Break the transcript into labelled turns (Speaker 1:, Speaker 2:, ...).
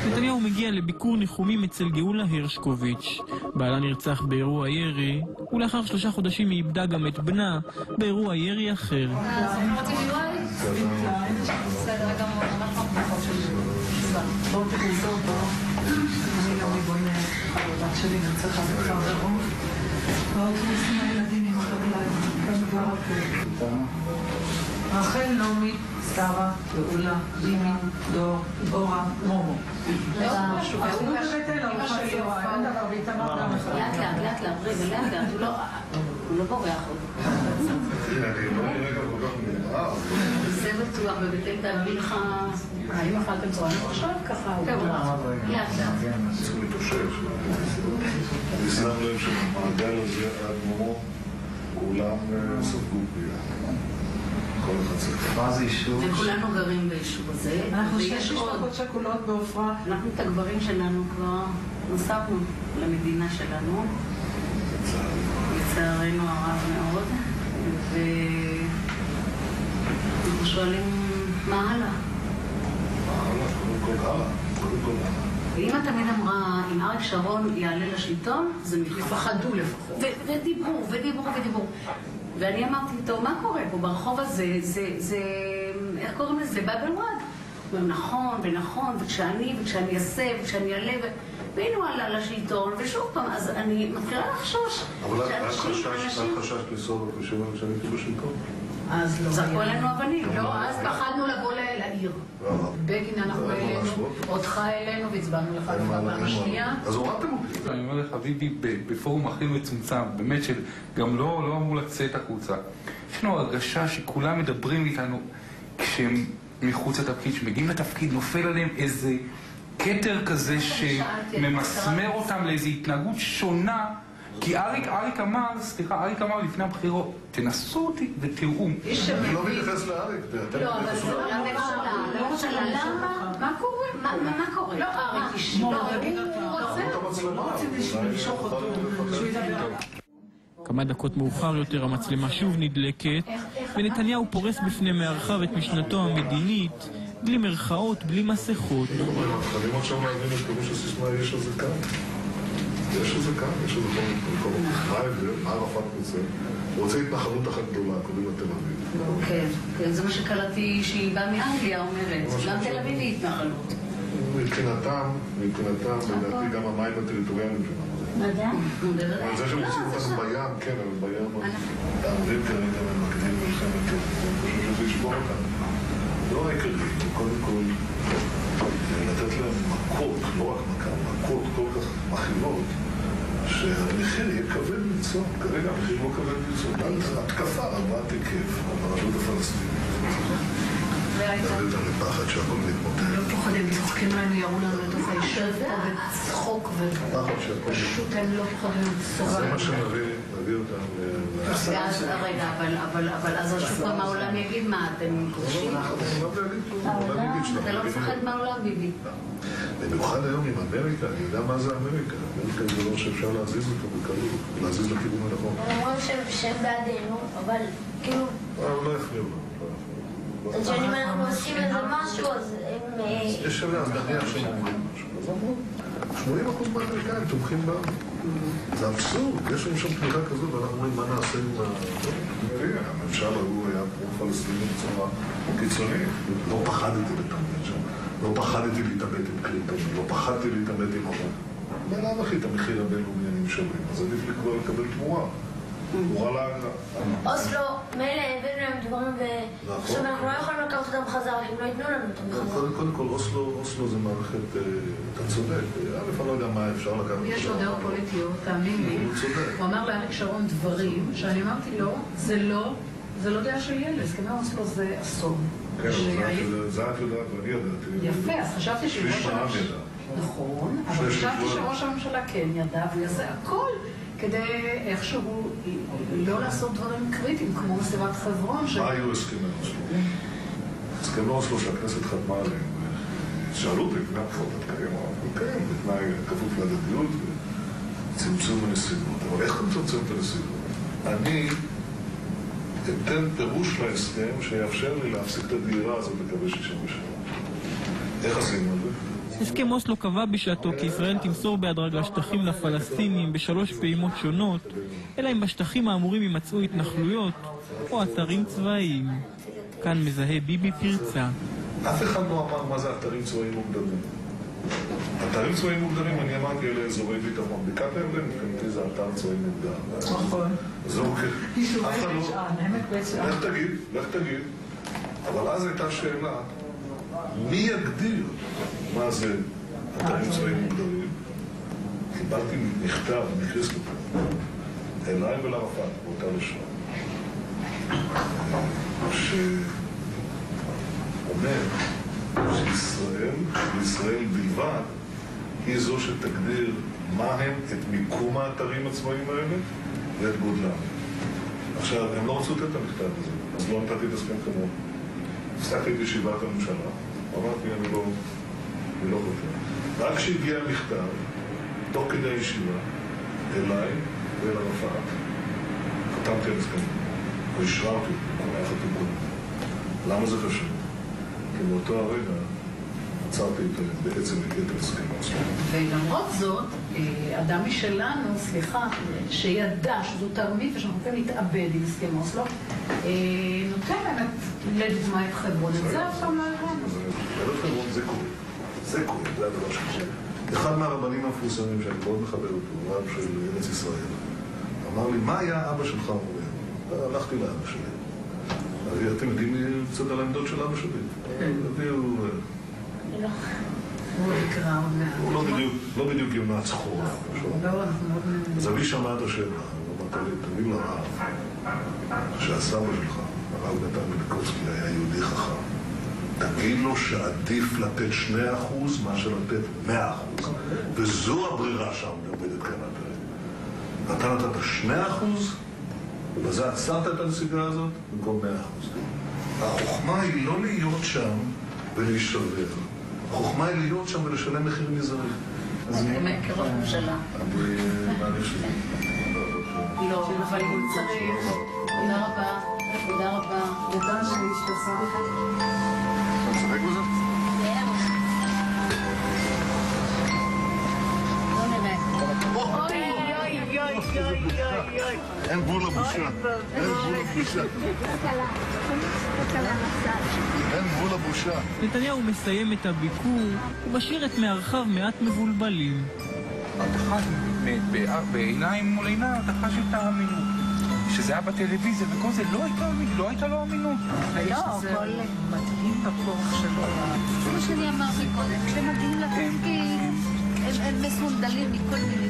Speaker 1: נתניהו מגיע לביקור ניחומים אצל גאולה הרשקוביץ'. בעלה נרצח באירוע ירי, ולאחר 3 חודשים היא איבדה גם את בנה באירוע ירי אחר.
Speaker 2: רחל, נעמי, שרה, גאולה, לימי, דור, אורה, מומו. לאט
Speaker 3: לאט, הוא לא בורח עוד. זה בטוח, ובתל תאמין לך, האם אכלתם צורנו עכשיו? ככה הוא לאט.
Speaker 4: צריך להתאושש. אני שם לב שבמעגל הזה עד מומו כולם ספגו פגיעה. כל אחד צריך.
Speaker 2: מה זה יישוב?
Speaker 3: וכולנו גרים ביישוב הזה.
Speaker 2: אנחנו 6 משפחות שכולות בעופרה.
Speaker 3: אנחנו את הגברים שלנו כבר נוספנו למדינה שלנו. לצערנו הרב מאוד. ואנחנו שואלים מה הלאה?
Speaker 4: קודם כל הלאה.
Speaker 3: ואמא תמיד אמרה, אם אריק שרון יעלה לשלטון, זה מפחדו לפחות. ודיברו. ואני אמרתי איתו, מה קורה פה ברחוב הזה? זה, איך קוראים לזה? באבל וואד. הוא אומר, נכון, וכשאני אעשה, והנה הוא עלה לשלטון, ושוב פעם, אז אני מתחילה לחשוש.
Speaker 4: אבל את חששת לנסוע בשבוע כשאני הייתי בשלטון?
Speaker 3: אז לא. זרקו עלינו אבנים.
Speaker 5: לא, אז פחדנו לבוא לעיר. בגין אנחנו אלינו, אותך אלינו, והצבענו לך בפעם השנייה.
Speaker 4: אז הורדתם אותי.
Speaker 6: אני אומר לך, ביבי, בפורום הכי מצומצם, באמת שגם לא אמור לצאת החוצה. יש לנו הרגשה שכולם מדברים איתנו כשהם מחוץ לתפקיד, שמגיעים לתפקיד, נופל עליהם איזה קטר כזה שממסמר אותם לאיזו התנהגות שונה. כי אריק אמר לפני הבחירות, תנסו אותי ותראו.
Speaker 4: אני לא מתייחס לאריק,
Speaker 5: לא, אבל זה לא לממשלה. למה? מה קורה? מה קורה? לא אריק אישי. הוא רוצה
Speaker 2: למשוך אותו.
Speaker 1: כמה דקות מאוחר יותר המצלמה שוב נדלקת, ונתניהו פורס בפני מארחיו את משנתו המדינית, בלי מרכאות, בלי מסכות.
Speaker 4: מתחילים עכשיו להבין את פירוש הסיסמה, יש איזה כאן. יש איזה כל חי ומה ערפאת רוצה. הוא רוצה התנחלות אחת גדולה, קודם לתל אביב.
Speaker 3: כן, זה מה שקלטתי שהיא באה מאנגליה אומרת. גם תל אביב היא התנחלות.
Speaker 4: מבחינתם, לדעתי גם המים הטריטוריאליים שלנו. אבל זה שהם רוצים אותנו בים, כן, אבל בים... הערבים כרגע ממקדים מלחמת, אני חושב שזה ישבור אותנו. לא העיקרי, קודם כל לתת להם מכות, לא רק מכות כל כך מכירות, שהמחיר יהיה כבד מצוא. כרגע המחיר לא כבד מצוא. התקפה רבת היקף על הרשות הפלסטינית. תביא אותם לפחד שהכל מתמוטט.
Speaker 5: לא פוחדים, צוחקים לנו, יראו לנו לתוך הישב פה וצחוק ופשוט הם לא פוחדים לצחוק.
Speaker 4: זה מה שנביא אותם
Speaker 3: רגע, אבל אז השוק מהעולם יגיד מה, אתם כובשים? אתה לא מפחד מהעולם, ביבי.
Speaker 4: במיוחד היום עם אמריקה, אני יודע מה זה אמריקה. אמריקה זה לא שאפשר להזיז אותו בקלות, להזיז לכיוון הנכון.
Speaker 7: הם אומרים שהם בעדינו, אבל כאילו...
Speaker 4: לא יפריעו לו.
Speaker 7: אז שאם אנחנו עושים איזה משהו, אז הם...
Speaker 4: יש שווה, אז נניח שהם אומרים משהו. אז אמרו, 80% מהאמריקאים תומכים בנו. זה אבסורד, יש לנו שם תמיכה כזאת, ואנחנו אומרים, מה נעשה עם הממשל ההוא היה פרו-פלסטיני בצורה קיצונית. לא פחדתי להתאבד שם. לא פחדתי להתאבד עם קלינטון. לא פחדתי להתאבד עם אורן. בלעם הכי את המחיר הבינלאומי אני משלם. אז עדיף לי כבר לקבל תמורה. תמורה לאגרה.
Speaker 7: אוסלו, מילא הבאנו להם דברים עכשיו אנחנו לא יכולים לקחת אותם חזרה, אם לא ייתנו לנו אותם חזרה.
Speaker 4: קודם כל, אוסלו זה מערכת, אתה צודק. אני לא יודע מה אפשר לקחת.
Speaker 5: יש לו דעות פוליטיות, תאמין לי. הוא אמר לאריק שרון דברים שאני אמרתי לו, זה לא דעה של ילד, הסכמי אוסלו זה אסון.
Speaker 4: כן, זה את יודעת ואני ידעתי.
Speaker 5: יפה, אז חשבתי שראש הממשלה... נכון, אבל חשבתי שראש הממשלה כן ידע והוא יעשה הכל כדי איכשהו לא לעשות דברים קריטיים כמו מסיבת חברון.
Speaker 4: מה היו הסכמי אוסלו? הסכמי אוסלו שהכנסת חתמה עליהם. שאלו אותי לפני הבחירות התקיים, כן, בתנאי כפוף להדדיות וצמצום הנסיבות. אבל איך אתה מצמצם את הנסיבות? אני אתן פירוש להסכם שיאפשר לי להפסיק את הדהירה הזאת לקווי 67. איך עשינו את זה?
Speaker 1: הסכם אוסלו קבע בשעתו כי ישראל תמסור בהדרגה שטחים לפלסטינים בשלוש פעימות שונות, אלא אם בשטחים האמורים יימצאו התנחלויות או אתרים צבאיים. כאן מזהה ביבי פרצה.
Speaker 4: אף אחד לא אמר מה זה אתרים צבאיים מוגדרים. אתרים צבאיים מוגדרים, אני אמרתי, אלה אזורי ביטחון. בקעת הירדן, מבחינתי זה אתר צבאי מוגדר.
Speaker 2: נכון.
Speaker 4: זה אוקיי.
Speaker 2: יישובי בית שאן, עמק בית שאן.
Speaker 4: לך תגיד. אבל אז הייתה שאלה, מי יגדיר מה זה אתרים צבאיים מוגדרים? קיבלתי מכתב מקריסטופר, אליי ולערפאת, באותה לשון, שאומר שישראל בלבד היא זו שתגדיר מה הם את מיקום האתרים הצבאיים האלה ואת גודלם. עכשיו, הם לא רצו לתת את המכתב הזה, אז לא נתתי את הסכם כמוהו. הפסקתי את ישיבת הממשלה, אמרתי, אני לא חושב. רק כשהגיע המכתב, תוך כדי הישיבה, אליי ואל ערפאת, חתמתי על הסכם, והשררתי, היה חתום. למה זה חשוב? כי באותו הרגע עצרתי בעצם את הסכם.
Speaker 5: ולמרות זאת, אדם משלנו, שידע שזו תרמית ושאנחנו יכולים להתאבד עם הסכם אוסלו, נותן באמת לדוגמה את חברון. את זה אף פעם לא הבנו.
Speaker 4: את חברון זה קורה. זה הדבר שקורה. אחד מהרבנים המפורסמים שאני מאוד מכבד אותו, רב של ארץ ישראל, אמר לי, מה היה אבא שלך אומר? הלכתי לאבא שלי. אתם יודעים קצת על העמדות של אבא שלי? הוא לא בדיוק יונה צחורה. אז אבי שמע את השאלה, הוא אמר, תגיד לרב, שהסבא שלך, הרב נתן מליקובסקי, היה יהודי חכם, תגיד לו שעדיף לתת 2% מאשר לתת 100%. וזו הברירה שעומדת כאן הפרק. אתה נתת 2%, ובזה עצרת את הנסיגה הזאת במקום 100%. החוכמה היא לא להיות שם ולהשתבר. החוכמה היא להיות שם ולשלם מחיר מזערי.
Speaker 5: כראש ממשלה.
Speaker 4: אני מעריך שלי.
Speaker 5: לא, אבל הוא צריך. תודה רבה. תודה רבה. תודה שהשתתפה בך.
Speaker 4: אתה צחק בזה?
Speaker 7: לא נראה.
Speaker 4: אין גבול לבושה. אין גבול לבושה. אין גבול לבושה.
Speaker 1: נתניהו מסיים את הביקור ומשאיר את מארחיו מעט מבולבלים.
Speaker 6: אתה חש בעיניים מול עיניים, אתה חש את האמינות. שזה היה בטלוויזיה וכל זה, לא הייתה לו אמינות.
Speaker 5: לא, הכל מתאים בכוח שלו.
Speaker 7: כמו שאני אמרתי קודם, כשמגיעים לתפקיד, הם מסונדלים מכל מיני